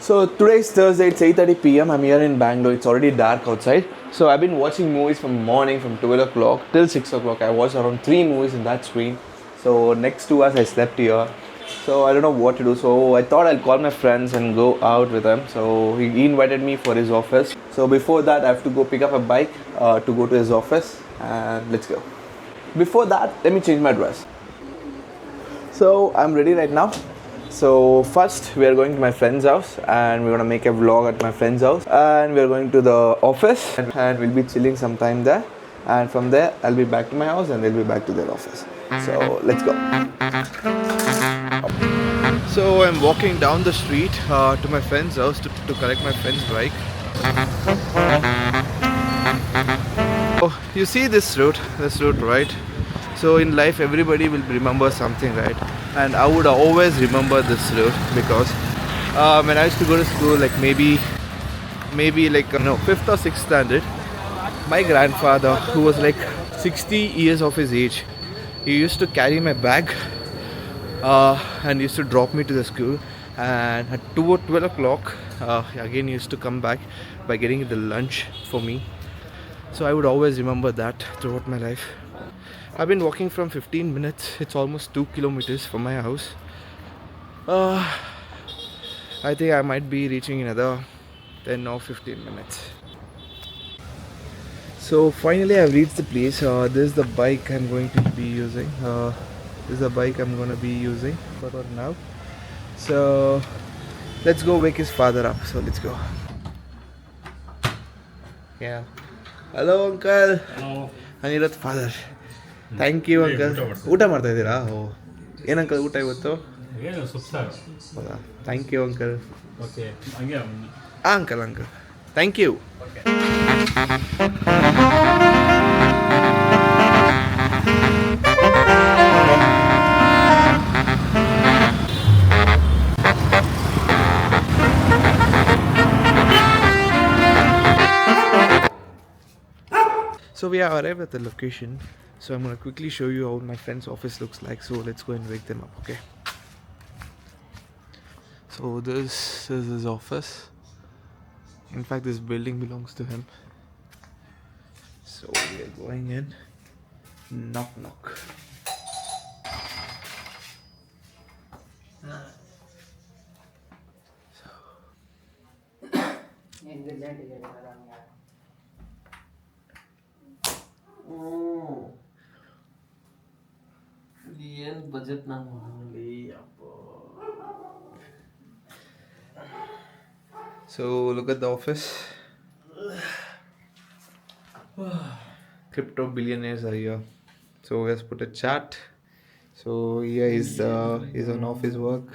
So today is Thursday, it's 8:30 p.m. I'm here in Bangalore. It's already dark outside. So I've been watching movies from morning from 12 o'clock till 6 o'clock. I watched around 3 movies in that screen. So next 2 hours I slept here. So I don't know what to do. So I thought I'll call my friends and go out with them. So he invited me for his office. So before that I have to go pick up a bike to go to his office and let's go. Before that, let me change my dress. So I'm ready right now. So first we are going to my friend's house and we're gonna make a vlog at my friend's house, and we're going to the office and we'll be chilling sometime there, and from there I'll be back to my house and they'll be back to their office. So let's go. So I'm walking down the street to my friend's house to collect my friend's bike. Oh, you see this route right? So in life everybody will remember something, right? And I would always remember this route because when I used to go to school, like maybe like 5th or 6th standard, my grandfather, who was like 60 years of his age, he used to carry my bag and used to drop me to the school, and at 12 o'clock again he used to come back by getting the lunch for me. So I would always remember that throughout my life. I've been walking from 15 minutes. It's almost 2 kilometers from my house. I think I might be reaching another 10 or 15 minutes. So finally I've reached the place. This is the bike I'm going to be using. For now. So let's go wake his father up. So let's go. Yeah. Hello uncle. Hello. Anirudh father. Thank you uncle. ಊಟ ಮಾಡ್ತಾ ಇದ್ದೀರಾ? ಓ, ಏನು uncle ಊಟ ಇವತ್ತು? ಏನು ಸೊಪ್ಪು ಹೌದಾ? Thank you uncle. Okay ಹಂಗೆ uncle thank you. So we are arrived at the location. So I'm going to quickly show you how my friend's office looks like. So let's go and wake them up, okay? So this is his office. In fact, this building belongs to him. So we are going in. Knock knock. ಏನು budget ನಾನು ಮಾಡಲಿ ಅಪ್ಪ. So look at the office. Crypto billionaires are here. So let's put a chat. So here is on office work.